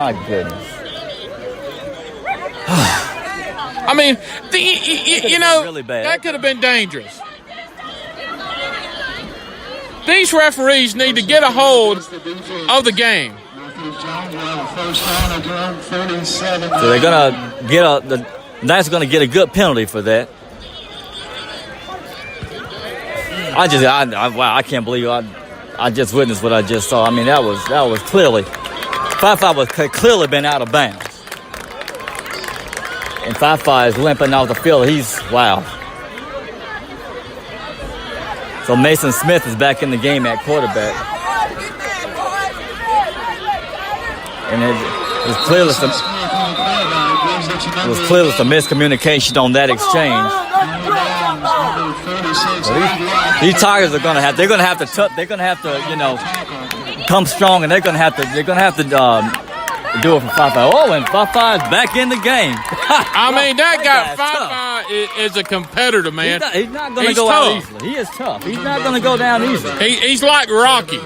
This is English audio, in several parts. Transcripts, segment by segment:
My goodness. I mean, really bad. that could have been dangerous. These referees need to get a hold of the game. So they're gonna get the Knights are gonna get a good penalty for that. Wow! I can't believe I just witnessed what I just saw. I mean, that was clearly 5-5 was clearly been out of bounds, and 5-5 is limping off the field. Wow. So Mason Smith is back in the game at quarterback, and it was clearly some miscommunication on that exchange. These Tigers are gonna have to come strong, and they're gonna have to do it for 5-5. Oh, and 5-5 is back in the game. I mean, that guy 5-5 is a competitor, man. He's not gonna go out easily. He is tough. He's not gonna go down easily. He's like Rocky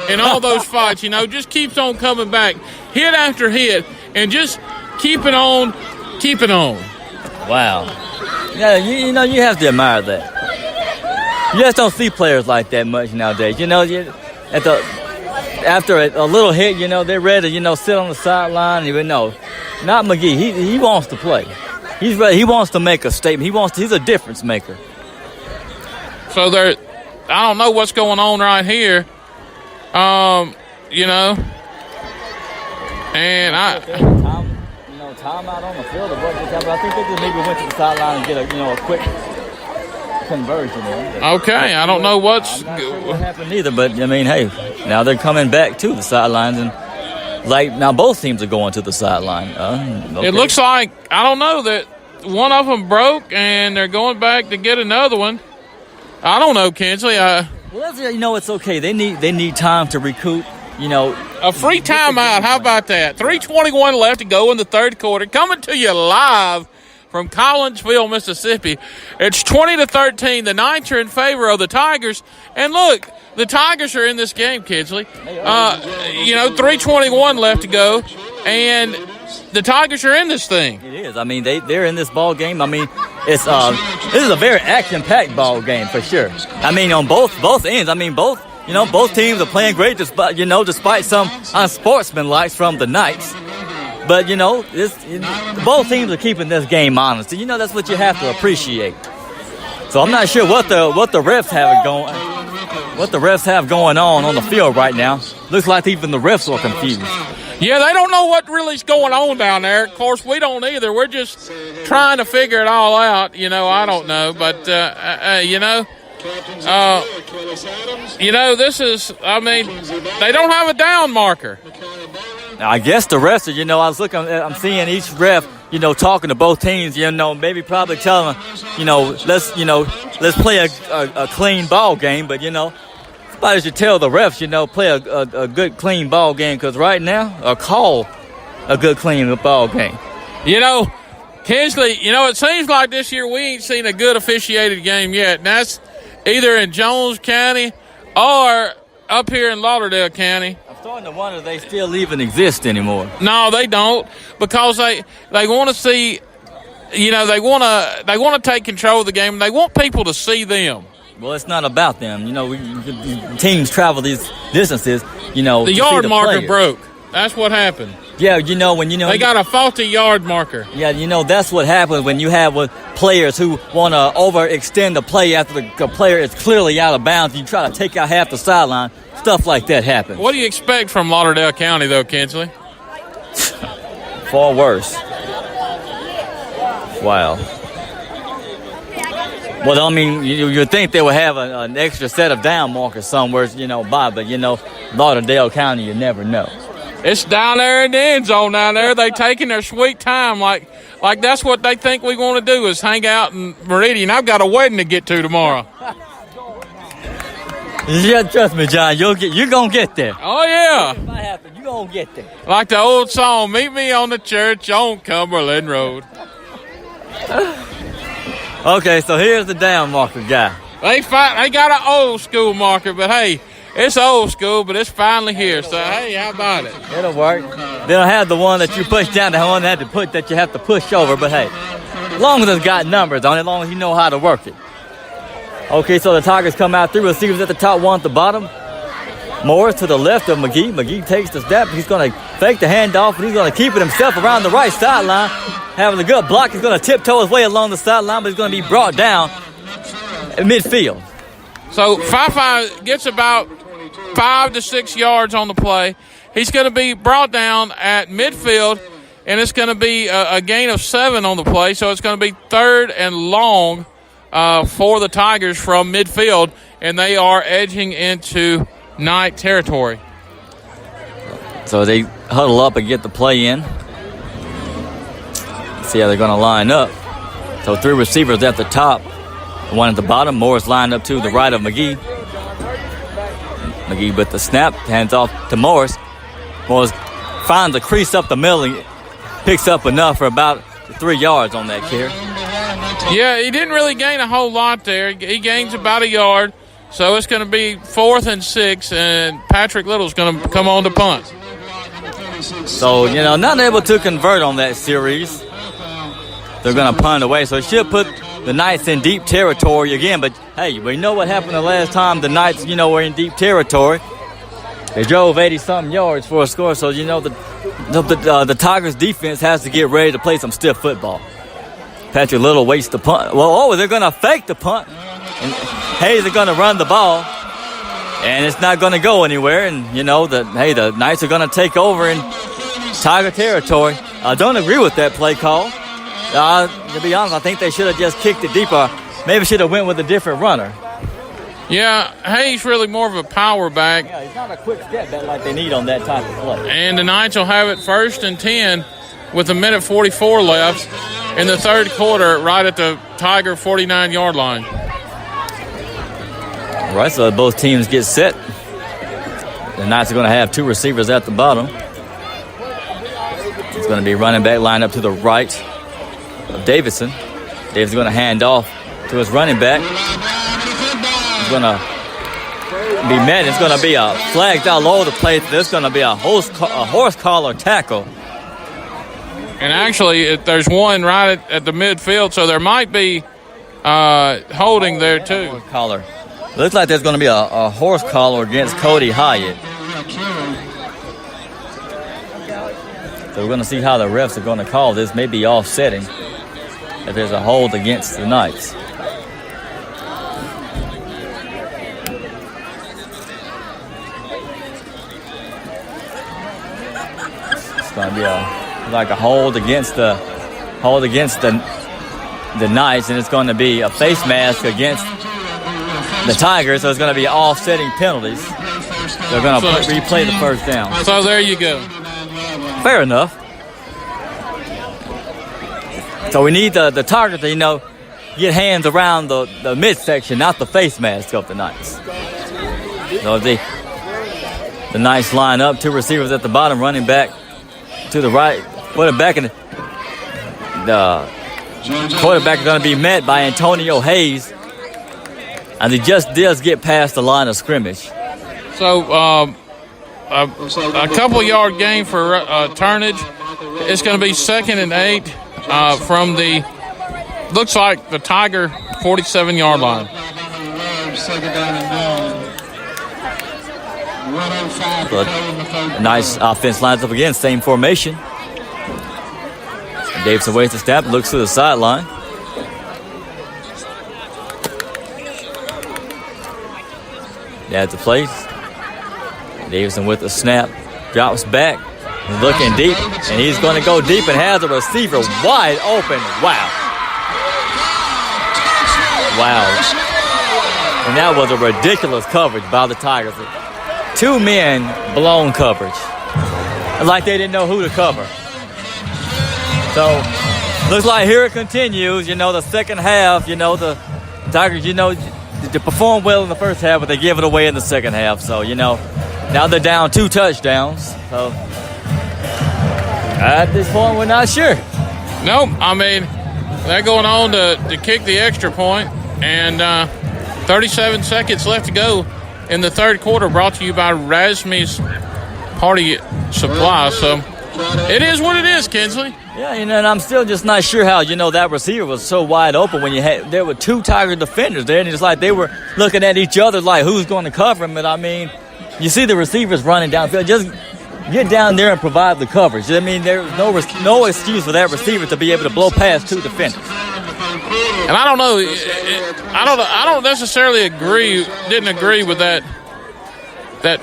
in all those fights. Just keeps on coming back, hit after hit, and just keep it on. Wow. Yeah, you have to admire that. You just don't see players like that much nowadays. After a little hit, they're ready to, sit on the sideline. No, not McGee. He wants to play. He's ready. He wants to make a statement. He's a difference maker. So I don't know what's going on right here. And time out on the field. I think they just maybe went to the sideline and get a quick conversion. Okay, I don't know what happened either, but I mean, hey, now they're coming back to the sidelines, and now both teams are going to the sideline. Okay. It looks like, I don't know, that one of them broke and they're going back to get another one. I don't know, Kinsley. It's okay. They need time to recoup. A free timeout. How about that? 3:21 left to go in the third quarter. Coming to you live from Collinsville, Mississippi. It's 20-13. The Knights are in favor of the Tigers. And look, the Tigers are in this game, Kinsley. 3:21 left to go. And the Tigers are in this thing. It is. I mean, they're in this ball game. I mean, this is a very action-packed ball game for sure. I mean, on both ends. I mean, both teams are playing great despite some unsportsmanlike from the Knights. But, both teams are keeping this game honest. That's what you have to appreciate. So I'm not sure what the refs have going on the field right now. Looks like even the refs are confused. Yeah, they don't know what really is going on down there. Of course, we don't either. We're just trying to figure it all out. I don't know. But, this is, I mean, they don't have a down marker. Now, I guess the refs are, I'm seeing each ref, talking to both teams, maybe probably telling them, let's play a clean ball game. But, somebody should tell the refs, play a good clean ball game, because right now, call a good clean ball game. Kinsley, it seems like this year we ain't seen a good officiated game yet. And that's either in Jones County or up here in Lauderdale County. I'm starting to wonder if they still even exist anymore. No, they don't, because they want to see, they want to take control of the game, and they want people to see them. Well, it's not about them. Teams travel these distances, The yard marker broke. That's what happened. Yeah, they got a faulty yard marker. Yeah, that's what happens when you have players who want to overextend the play after the player is clearly out of bounds. You try to take out half the sideline. Stuff like that happens. What do you expect from Lauderdale County, though, Kinsley? Far worse. Wow. Well, I mean, you'd think they would have an extra set of down markers somewhere, but, Lauderdale County, you never know. It's down there in the end zone down there. They taking their sweet time like that's what they think we want to do is hang out in Meridian. I've got a wedding to get to tomorrow. Yeah, trust me, John. You're going to get there. Oh, yeah. If that happens, you're going to get there. Like the old song, meet me on the church on Cumberland Road. Okay, so here's the down marker guy. They got an old school marker, but hey, It's old school, but it's finally here. So, hey, how about it? It'll work. They don't have the one that you push down, the one that you have to push over. But hey, as long as it's got numbers on it, as long as you know how to work it. Okay, so the Tigers come out, 3 receivers at the top, 1 at the bottom. Morris to the left of McGee. McGee takes the snap. He's going to fake the handoff, and he's going to keep it himself around the right sideline. Having a good block. He's going to tiptoe his way along the sideline, but he's going to be brought down at midfield. So Fifi gets about 5 to 6 yards on the play. He's going to be brought down at midfield, and it's going to be a gain of 7 on the play. So it's going to be 3rd and long for the Tigers from midfield, and they are edging into Knight territory. So they huddle up and get the play in. See how they're going to line up. So 3 receivers at the top, 1 at the bottom. Morris lined up to the right of McGee. McGee with the snap, hands off to Morris. Morris finds a crease up the middle and picks up enough for about 3 yards on that carry. Yeah, he didn't really gain a whole lot there. He gains about a yard. So it's going to be 4th and 6, and Patrick Little's going to come on to punt. So, not able to convert on that series. They're going to punt away. So it should put the Knights in deep territory again. But, hey, we know what happened the last time the Knights, were in deep territory. They drove 80-something yards for a score. So, the Tigers' defense has to get ready to play some stiff football. Patrick Little waits the punt. Well, they're going to fake the punt. And Hayes are going to run the ball. And it's not going to go anywhere. And, the Knights are going to take over in Tiger territory. I don't agree with that play call. To be honest, I think they should have just kicked it deeper. Maybe should have went with a different runner. Yeah, Hayes really more of a power back. Yeah, he's not a quick step back like they need on that type of play. And the Knights will have it 1st and 10 with 1:44 left in the 3rd quarter right at the Tiger 49-yard line. All right, so both teams get set. The Knights are going to have 2 receivers at the bottom. It's going to be running back lined up to the right of Davidson. Davidson's going to hand off to his running back. He's going to be met. It's going to be a flagged all over the place. There's going to be a horse collar tackle. And actually, there's one right at the midfield, so there might be holding there too. Horse collar. Looks like there's going to be a horse collar against Cody Hyatt. So we're going to see how the refs are going to call this. Maybe offsetting if there's a hold against the Knights. It's going to be a hold against the Knights, and it's going to be a face mask against the Tigers, so it's going to be offsetting penalties. They're going to replay the first down. So there you go. Fair enough. So we need the Tigers to, get hands around the midsection, not the face mask of the Knights. So the Knights line up, 2 receivers at the bottom, running back to the right, put it back in the quarterback is going to be met by Antonio Hayes. And he just does get past the line of scrimmage. So a couple yard gain for turnage. It's going to be 2nd and 8 from the, looks like the Tiger 47-yard line. But nice offense lines up again, same formation. Davidson waits to step, looks to the sideline. At the place. Davidson with the snap. Drops back. He's looking deep. And he's going to go deep and has a receiver wide open. Wow. Wow. And that was a ridiculous coverage by the Tigers. 2 men blown coverage. Like they didn't know who to cover. So, looks like here it continues. The second half, the Tigers, they perform well in the first half, but they give it away in the second half. So, now they're down 2 touchdowns. So, at this point, we're not sure. No, I mean, they're going on to kick the extra point, and 37 seconds left to go in the third quarter, brought to you by Razmy's Party Supply. So it is what it is, Kinsley. Yeah, and I'm still just not sure how, that receiver was so wide open when there were two Tiger defenders there, and it's like they were looking at each other like who's going to cover him. And you see the receivers running downfield. Just get down there and provide the coverage. There's no excuse for that receiver to be able to blow past two defenders. And I don't know. I don't necessarily didn't agree with that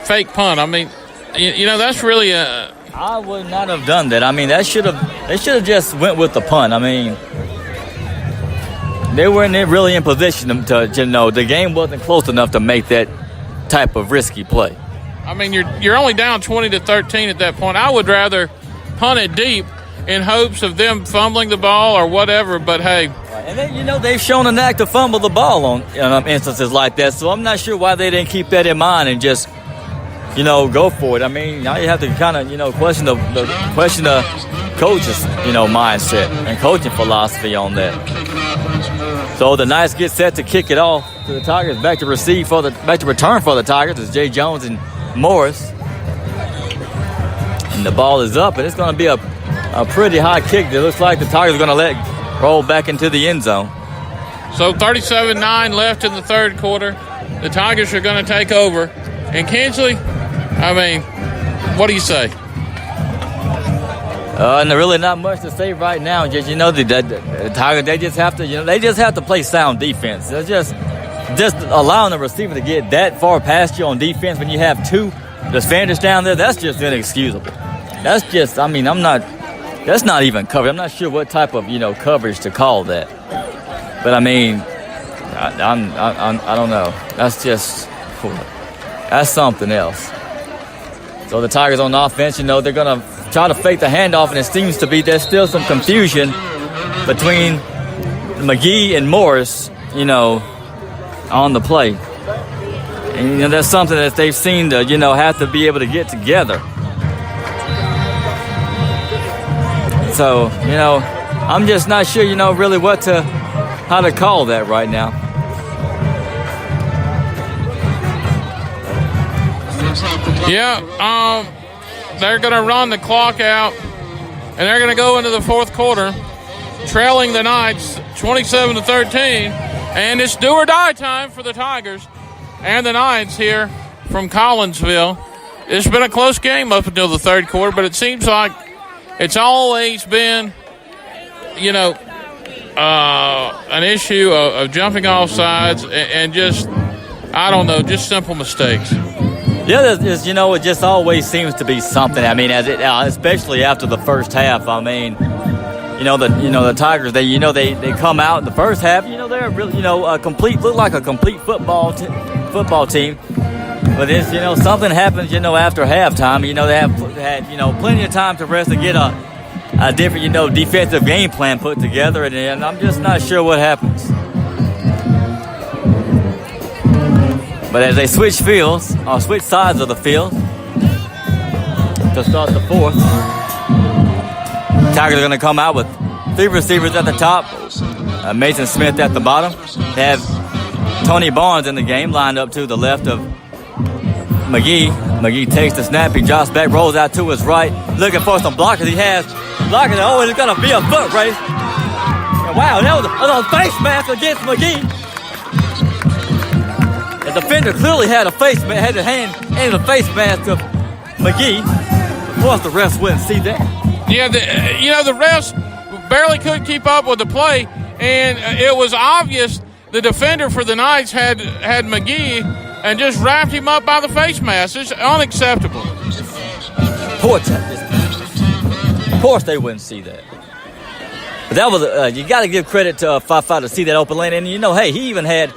fake punt. That's really a. I would not have done that. They should have just went with the punt. They weren't really in position to the game wasn't close enough to make that type of risky play. You're only down 20-13 at that point. I would rather punt it deep in hopes of them fumbling the ball or whatever. But hey, and then they've shown an act to fumble the ball on instances like that. So I'm not sure why they didn't keep that in mind and just go for it. Now you have to kind of question the coach's mindset and coaching philosophy on that. So the Knights get set to kick it off to the Tigers. Back to return for the Tigers is Jay Jones and Morris. And the ball is up, and it's going to be a pretty high kick. It looks like the Tigers are going to let roll back into the end zone. So 37-9 left in the third quarter. The Tigers are going to take over. And Kinsley, what do you say? And really not much to say right now. Just the Tigers, they just have to play sound defense. They're just allowing the receiver to get that far past you on defense when you have two defenders down there. That's just inexcusable. That's just that's not even coverage. I'm not sure what type of coverage to call that. But I don't know. That's something else. So the Tigers on offense, they're going to try to fake the handoff, and it seems to be there's still some confusion between McGee and Morris, on the play. And that's something that they've seen to, have to be able to get together. So, I'm just not sure, really how to call that right now. Yeah, they're going to run the clock out, and they're going to go into the fourth quarter, trailing the Knights 27-13, and it's do or die time for the Tigers and the Knights here from Collinsville. It's been a close game up until the third quarter, but it seems like it's always been, an issue of jumping off sides and just, just simple mistakes. Yeah, it just always seems to be something. Especially after the first half. The Tigers, they come out in the first half. They're really, look like a complete football team. But it's, something happens, after halftime. They have had, plenty of time to rest and get a different, defensive game plan put together. And I'm just not sure what happens. But as they switch sides of the field to start the fourth, Tigers are going to come out with three receivers at the top, Mason Smith at the bottom. They have Tony Barnes in the game, lined up to the left of McGee. McGee takes the snap, he drops back, rolls out to his right, looking for some blockers. He has blockers. Oh, it's going to be a foot race. Wow, that was a face mask against McGee. The defender clearly had a hand in the face mask of McGee. Of course, the refs wouldn't see that. Yeah, the refs barely could keep up with the play, and it was obvious the defender for the Knights had McGee and just wrapped him up by the face mask. It's unacceptable. Of course, they wouldn't see that. But that was you got to give credit to Fafa to see that open lane, and hey, he even had.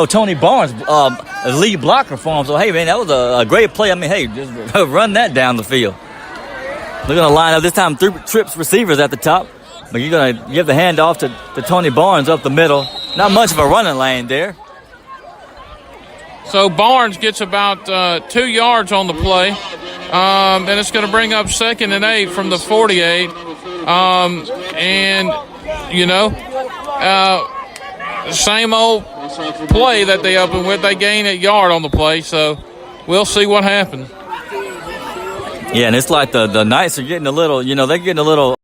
Tony Barnes, a lead blocker for him. So, hey, man, that was a great play. Just run that down the field. They're going to line up this time, three trips receivers at the top. But you're going to give the handoff to Tony Barnes up the middle. Not much of a running lane there. So Barnes gets about 2 yards on the play. And it's going to bring up 2nd and 8 from the 48. Same old play that they open with. They gain a yard on the play, so we'll see what happens. Yeah, and it's like the Knights are getting a little, they're getting a little